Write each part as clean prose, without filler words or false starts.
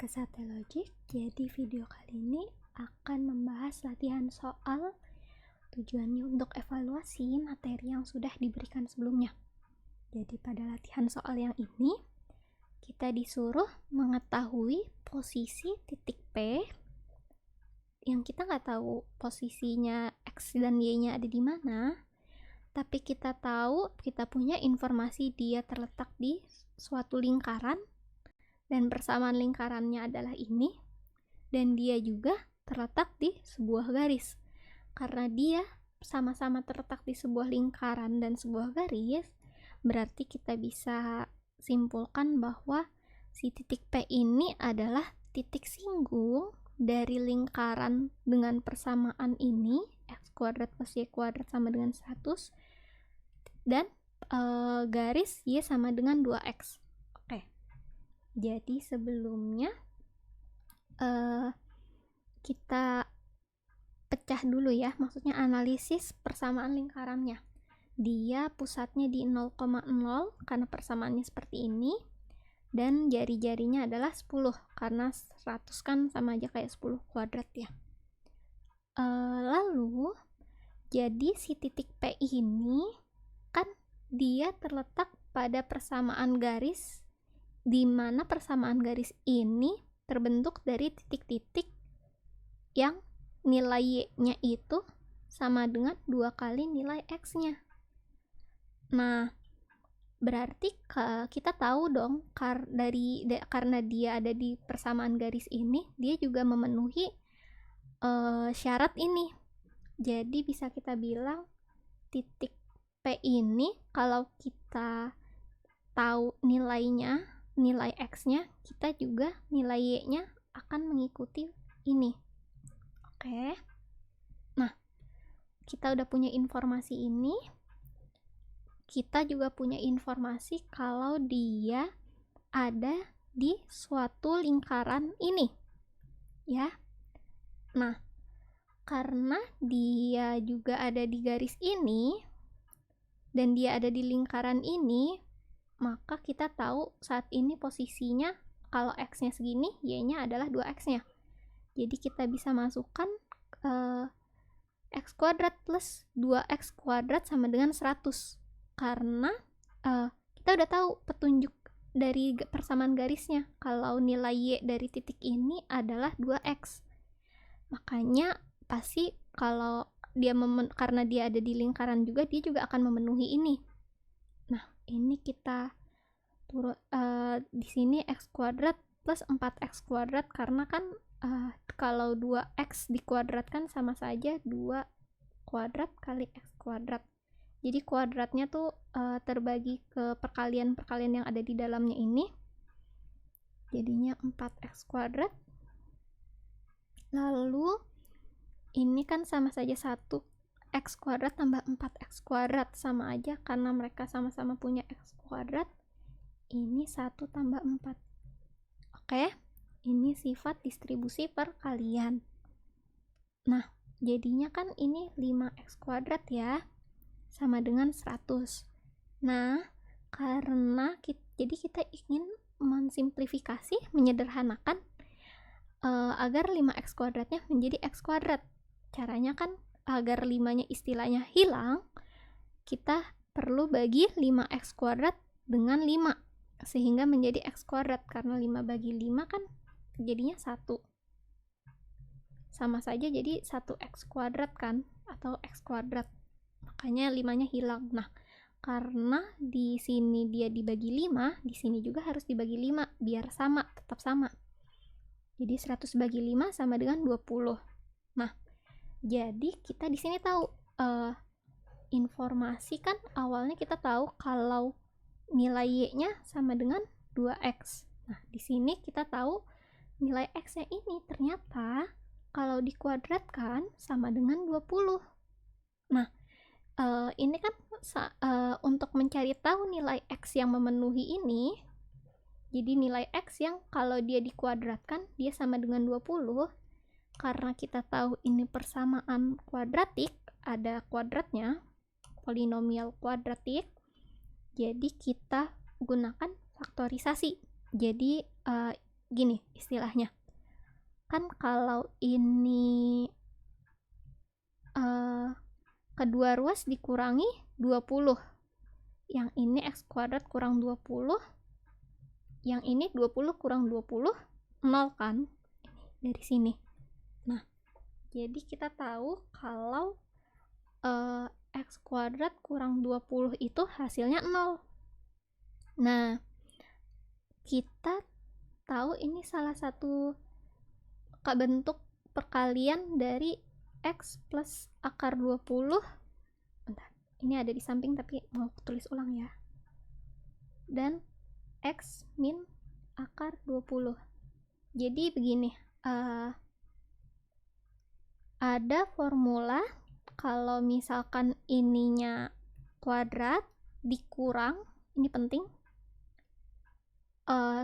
ke Satelogik. Jadi video kali ini akan membahas latihan soal. Tujuannya untuk evaluasi materi yang sudah diberikan sebelumnya. Jadi pada latihan soal yang ini kita disuruh mengetahui posisi titik P yang kita nggak tahu posisinya X dan Y-nya ada di mana, tapi kita tahu, kita punya informasi dia terletak di suatu lingkaran dan persamaan lingkarannya adalah ini, dan dia juga terletak di sebuah garis. Karena dia sama-sama terletak di sebuah lingkaran dan sebuah garis, berarti kita bisa simpulkan bahwa si titik P ini adalah titik singgung dari lingkaran dengan persamaan ini, x kuadrat plus y kuadrat sama dengan 100, dan garis y sama dengan 2x. Oke, jadi sebelumnya kita pecah dulu ya, maksudnya analisis persamaan lingkarannya. Dia pusatnya di 0,0 karena persamaannya seperti ini, dan jari-jarinya adalah 10 karena 100 kan sama aja kayak 10 kuadrat ya. Lalu jadi si titik P ini kan dia terletak pada persamaan garis, di mana persamaan garis ini terbentuk dari titik-titik yang nilai y-nya itu sama dengan 2 kali nilai x-nya. Nah, berarti kita tahu dong karena dia ada di persamaan garis ini, dia juga memenuhi syarat ini. Jadi bisa kita bilang titik P ini kalau kita tahu nilainya, nilai x-nya, kita juga nilai y-nya akan mengikuti ini. Oke. Nah, kita udah punya informasi ini. Kita juga punya informasi kalau dia ada di suatu lingkaran ini. Ya. Nah, karena dia juga ada di garis ini dan dia ada di lingkaran ini, maka kita tahu saat ini posisinya kalau x-nya segini, y-nya adalah 2x-nya. Jadi kita bisa masukkan x kuadrat plus 2x kuadrat sama dengan 100. Karena kita udah tahu petunjuk dari persamaan garisnya kalau nilai y dari titik ini adalah 2x. Makanya pasti kalau dia karena dia ada di lingkaran juga, dia juga akan memenuhi ini. Nah, ini kita turun di sini x kuadrat plus 4x kuadrat, karena kan kalau 2x dikuadratkan sama saja 2 kuadrat kali x kuadrat. Jadi kuadratnya tuh terbagi ke perkalian-perkalian yang ada di dalamnya ini. Jadinya 4x kuadrat. Lalu ini kan sama saja 1x kuadrat tambah 4x kuadrat, sama aja karena mereka sama-sama punya x kuadrat. Ini 1 tambah 4. Oke, ini sifat distribusi perkalian. Nah, jadinya kan ini 5x kuadrat ya, sama dengan 100. Nah, karena kita ingin mensimplifikasi, menyederhanakan agar 5x kuadratnya menjadi x kuadrat. Caranya kan agar 5-nya istilahnya hilang, kita perlu bagi 5x kuadrat dengan 5 sehingga menjadi x kuadrat, karena 5 bagi 5 kan jadinya 1. Sama saja jadi 1x kuadrat kan, atau x kuadrat. Makanya 5-nya hilang. Nah, karena di sini dia dibagi 5, di sini juga harus dibagi 5 biar sama, tetap sama. Jadi 100 bagi 5 sama dengan 20. Nah, jadi kita di sini tahu informasi kan awalnya kita tahu kalau nilai y-nya sama dengan 2x. Nah, di sini kita tahu nilai x-nya ini ternyata kalau dikuadratkan sama dengan 20. Nah, ini kan untuk mencari tahu nilai x yang memenuhi ini, jadi nilai x yang kalau dia dikuadratkan dia sama dengan 20, karena kita tahu ini persamaan kuadratik, ada kuadratnya, polinomial kuadratik, jadi kita gunakan faktorisasi. Jadi gini istilahnya. Kan kalau ini kedua ruas dikurangi 20. Yang ini x kuadrat kurang 20. Yang ini 20 kurang 20, 0 kan? Dari sini. Nah, jadi kita tahu kalau x kuadrat kurang 20 itu hasilnya 0. Nah, kita tahu ini salah satu bentuk perkalian dari x plus akar 20. Bentar, ini ada di samping tapi mau tulis ulang ya. Dan x min akar 20. Jadi begini, ada formula kalau misalkan ininya kuadrat dikurang, ini penting,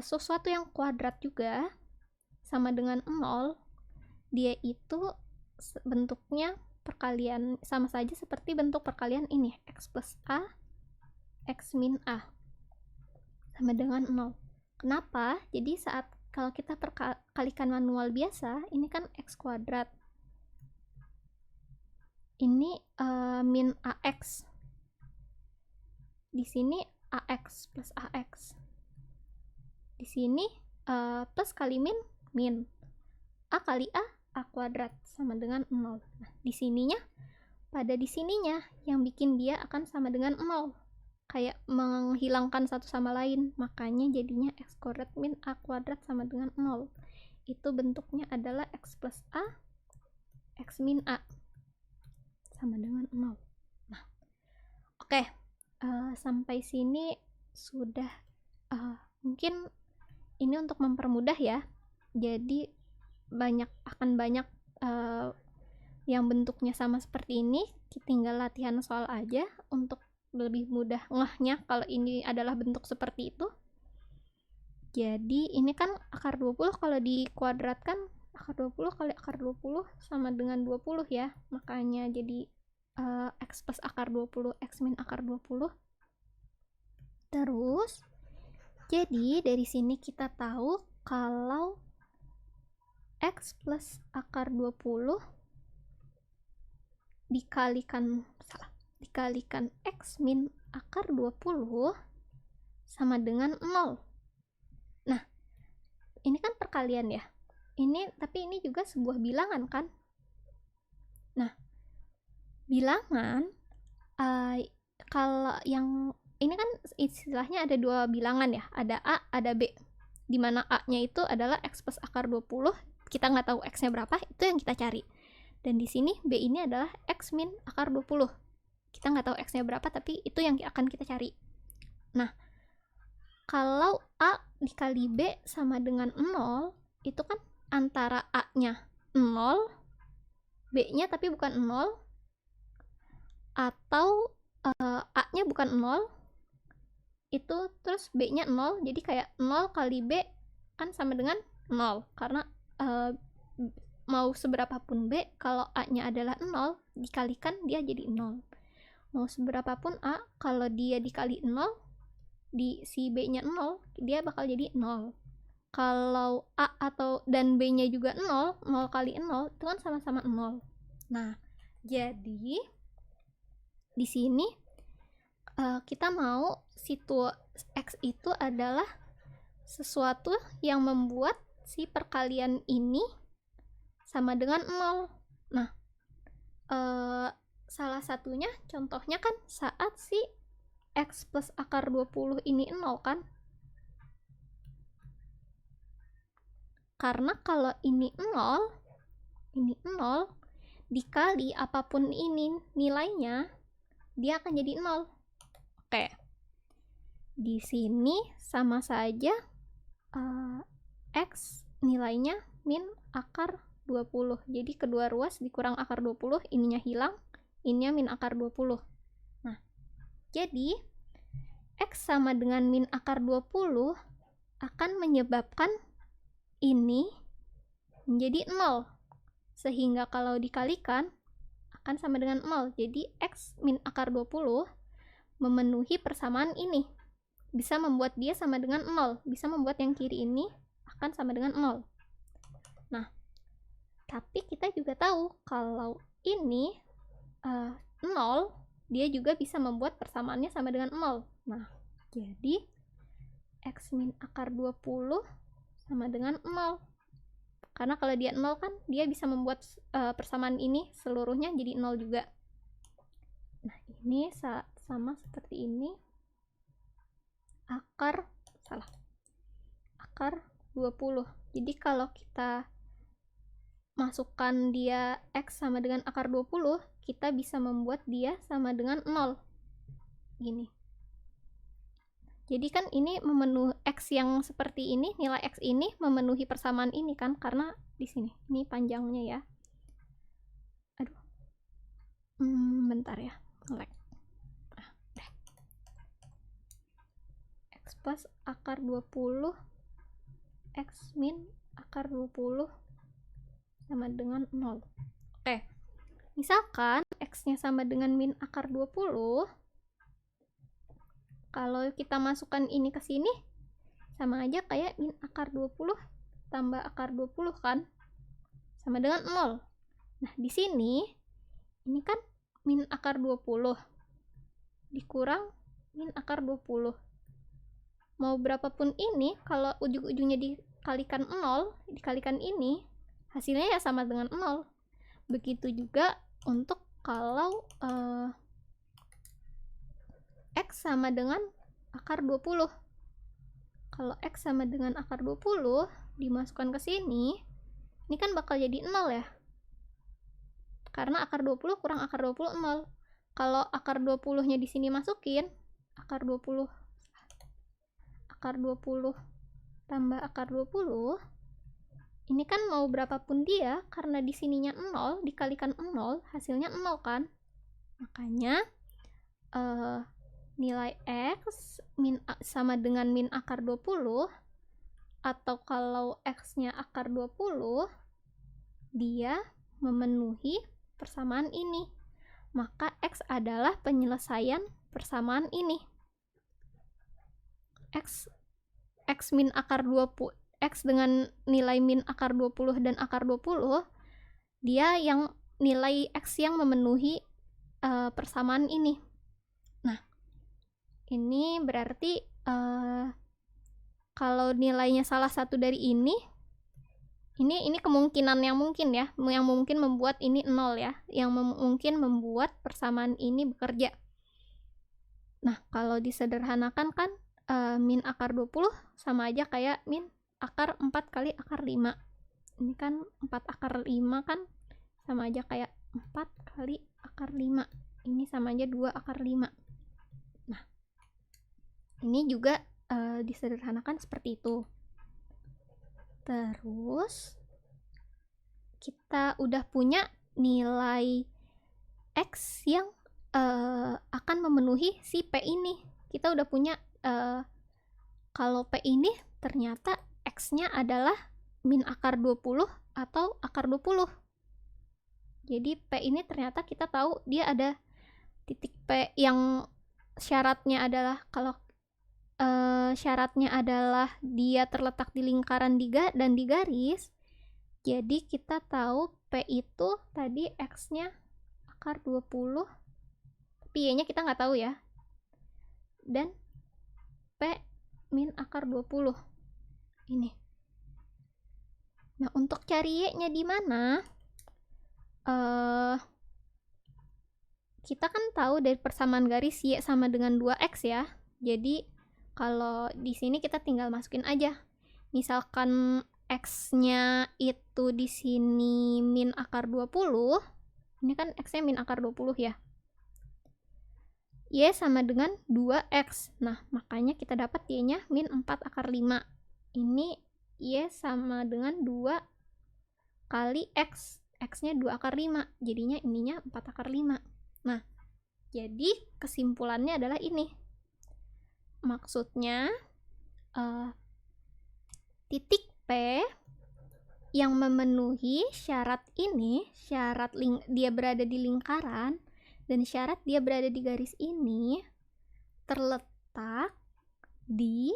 sesuatu yang kuadrat juga sama dengan 0, dia itu bentuknya perkalian, sama saja seperti bentuk perkalian ini, x plus a, x min a, sama dengan 0. Kenapa? Jadi saat kalau kita perkalikan manual biasa, ini kan x kuadrat, ini min ax, di sini ax plus ax, di sini plus kali min a kali a kuadrat sama dengan 0. Nah, di sininya yang bikin dia akan sama dengan 0, kayak menghilangkan satu sama lain, makanya jadinya x kuadrat min a kuadrat sama dengan 0. Itu bentuknya adalah x plus a, x min a sama dengan 0. Nah, oke. Sampai sini sudah, mungkin ini untuk mempermudah ya. Jadi akan banyak yang bentuknya sama seperti ini. Kita tinggal latihan soal aja untuk lebih mudah ngehnya kalau ini adalah bentuk seperti itu. Jadi ini kan akar 20 kalau dikuadratkan, akar 20 kali akar 20 sama dengan 20 ya. Makanya jadi x plus akar 20, x min akar 20. Terus jadi dari sini kita tahu kalau x plus akar 20 dikalikan x min akar 20 sama dengan 0. Nah, ini kan perkalian ya. Tapi ini juga sebuah bilangan kan? Nah, bilangan kalau yang ini kan istilahnya ada dua bilangan ya, ada A, ada B, dimana A-nya itu adalah x plus akar 20, kita nggak tahu x-nya berapa, itu yang kita cari. Dan di sini B ini adalah x min akar 20, kita nggak tahu x-nya berapa, tapi itu yang akan kita cari. Nah, kalau A dikali B sama dengan 0, itu kan antara A-nya 0, B-nya tapi bukan 0, atau A-nya bukan 0, itu terus B-nya 0, jadi kayak 0 kali B kan sama dengan 0, karena mau seberapapun B, kalau A-nya adalah 0, dikalikan dia jadi 0. Mau seberapapun A, kalau dia dikali 0, si B-nya 0, dia bakal jadi 0. Kalau A dan B-nya juga 0, 0 kali 0, itu kan sama-sama 0. Nah, jadi di sini kita mau x itu adalah sesuatu yang membuat si perkalian ini sama dengan 0. Nah, salah satunya contohnya kan saat si x plus akar 20 ini 0 kan? Karena kalau ini 0 dikali apapun ini nilainya, dia akan jadi 0. Oke. Di sini sama saja x nilainya min akar 20. Jadi kedua ruas dikurang akar 20, ininya hilang, ininya min akar 20. Nah, jadi x sama dengan min akar 20 akan menyebabkan ini menjadi 0. Sehingga kalau dikalikan akan sama dengan 0. Jadi x min akar 20 memenuhi persamaan ini. Bisa membuat dia sama dengan 0. Bisa membuat yang kiri ini akan sama dengan 0. Nah, tapi kita juga tahu kalau ini 0, dia juga bisa membuat persamaannya sama dengan 0. Nah, jadi X min akar 20 sama dengan 0. Karena kalau dia 0 kan, dia bisa membuat persamaan ini seluruhnya jadi 0 juga. Nah, ini sama seperti ini. Akar 20. Jadi kalau kita masukkan dia X sama dengan akar 20, kita bisa membuat dia sama dengan 0. Gini. Jadi kan ini memenuhi X yang seperti ini, nilai X ini memenuhi persamaan ini kan, karena di sini. Ini panjangnya ya. Aduh. Bentar ya. Nge-lag. X plus akar 20 X min akar 20 sama dengan 0. Oke. Misalkan X-nya sama dengan min akar 20, kalau kita masukkan ini ke sini, sama aja kayak min akar 20 tambah akar 20 kan? Sama dengan 0. Nah, di sini, ini kan min akar 20 dikurang min akar 20. Mau berapapun ini, kalau ujung-ujungnya dikalikan 0, dikalikan ini, hasilnya ya sama dengan 0. Begitu juga untuk kalau X sama dengan akar 20. Kalau X sama dengan akar 20 dimasukkan ke sini, ini kan bakal jadi 0 ya. Karena akar 20 kurang akar 20, 0. Kalau akar 20-nya di sini masukin, akar 20 tambah akar 20, ini kan mau berapapun dia, karena di sininya 0, dikalikan 0, hasilnya 0 kan. Makanya nilai X sama dengan min akar 20, atau kalau X-nya akar 20, dia memenuhi persamaan ini. Maka X adalah penyelesaian persamaan ini. X min akar 20, X dengan nilai min akar 20 dan akar 20, dia yang nilai X yang memenuhi persamaan ini. Nah, ini berarti kalau nilainya salah satu dari ini kemungkinan yang mungkin ya, yang mungkin membuat ini 0 ya, yang mungkin membuat persamaan ini bekerja. Nah, kalau disederhanakan kan min akar 20 sama aja kayak min akar 4 kali akar 5. Ini kan 4 akar 5 kan sama aja kayak 4 kali akar 5. Ini sama aja 2 akar 5. Nah, ini juga disederhanakan seperti itu. Terus kita udah punya nilai X yang akan memenuhi si P ini. Kita udah punya kalau P ini ternyata X-nya adalah min akar 20 atau akar 20. Jadi P ini ternyata kita tahu dia ada titik P yang syaratnya adalah, kalau syaratnya adalah dia terletak di lingkaran dan di garis. Jadi kita tahu P itu tadi X-nya akar 20, tapi Y-nya kita nggak tahu ya. Dan P min akar 20 ini. Nah, untuk cari Y-nya di mana? Kita kan tahu dari persamaan garis Y sama dengan 2X ya. Jadi kalau di sini kita tinggal masukin aja. Misalkan X-nya itu di sini min akar 20. Ini kan X-nya min akar 20 ya. Y sama dengan 2X. Nah, makanya kita dapat Y-nya min 4 akar 5. Ini Y sama dengan 2 kali X. X-nya 2 akar 5. Jadinya ininya 4 akar 5. Nah, jadi kesimpulannya adalah ini. Maksudnya, titik P yang memenuhi syarat ini, syarat dia berada di lingkaran, dan syarat dia berada di garis ini, terletak di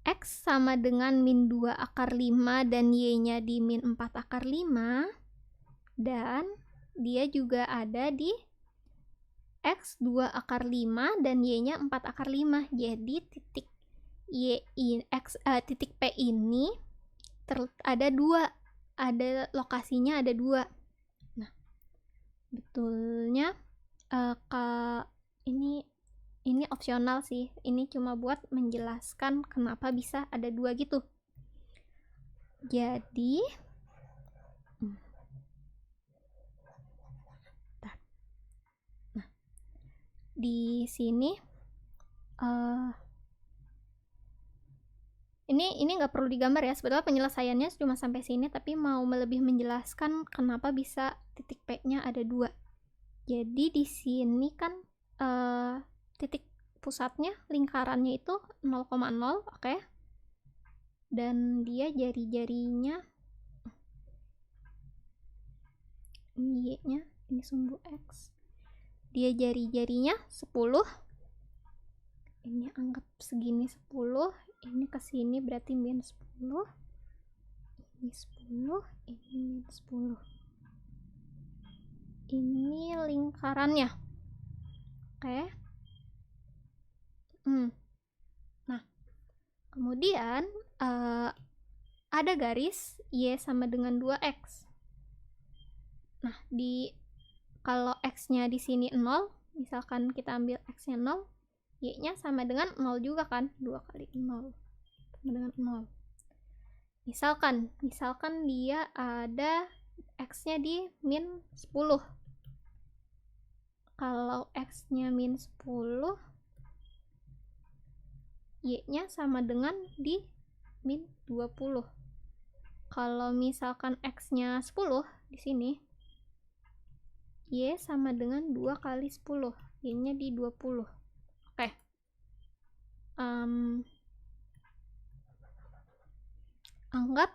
X sama dengan min 2 akar 5 dan Y-nya di min 4 akar 5, dan dia juga ada di X 2 akar 5 dan Y-nya 4 akar 5. Jadi titik titik P ini ada dua, ada lokasinya ada dua. Nah, betulnya ini opsional sih, ini cuma buat menjelaskan kenapa bisa ada dua gitu. Jadi nah, di sini ini nggak perlu digambar ya, sebetulnya penyelesaiannya cuma sampai sini, tapi mau lebih menjelaskan kenapa bisa titik P-nya ada dua. Jadi di sini kan titik pusatnya, lingkarannya itu 0,0, oke? Dan dia jari-jarinya, ini Y-nya, ini sumbu X. Dia jari-jarinya 10. Ini anggap segini 10, ini ke sini berarti min 10. Ini 10, ini min 10. Ini lingkarannya. Oke. Nah, kemudian ada garis Y sama dengan 2X. Nah, kalau X-nya di sini 0, misalkan kita ambil X-nya 0, Y-nya sama dengan 0 juga kan? 2 kali 0 sama dengan 0. Misalkan dia ada X-nya di min 10. Kalau X-nya min 10, Y-nya sama dengan di min 20. Kalau misalkan X-nya 10 di sini, Y sama dengan 2 kali 10, Y-nya di 20. Oke. Anggap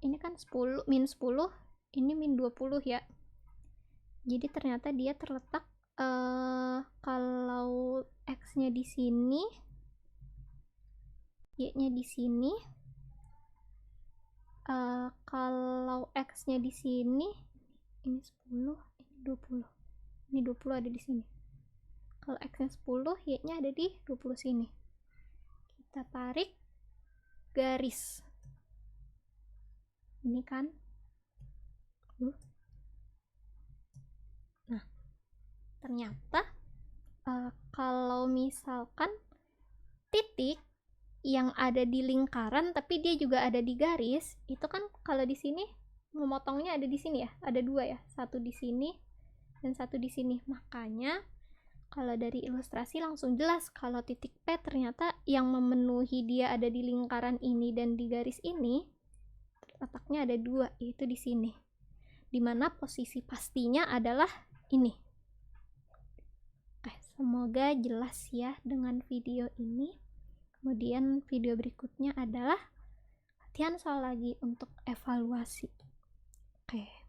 ini kan 10, min 10, ini min 20 ya. Jadi ternyata dia terletak kalau X-nya di sini, Y-nya di sini. Kalau X-nya di sini, ini 10, ini 20. Ini 20 ada di sini. Kalau X-nya 10, Y-nya ada di 20 sini. Kita tarik garis. Ini kan. Nah, ternyata kalau misalkan titik yang ada di lingkaran tapi dia juga ada di garis, itu kan kalau di sini memotongnya ada di sini ya, ada dua ya, satu di sini dan satu di sini. Makanya kalau dari ilustrasi langsung jelas kalau titik P ternyata yang memenuhi dia ada di lingkaran ini dan di garis ini, letaknya ada dua, yaitu di sini, dimana posisi pastinya adalah ini. Oke, semoga jelas ya dengan video ini. Kemudian video berikutnya adalah latihan soal lagi untuk evaluasi. Oke.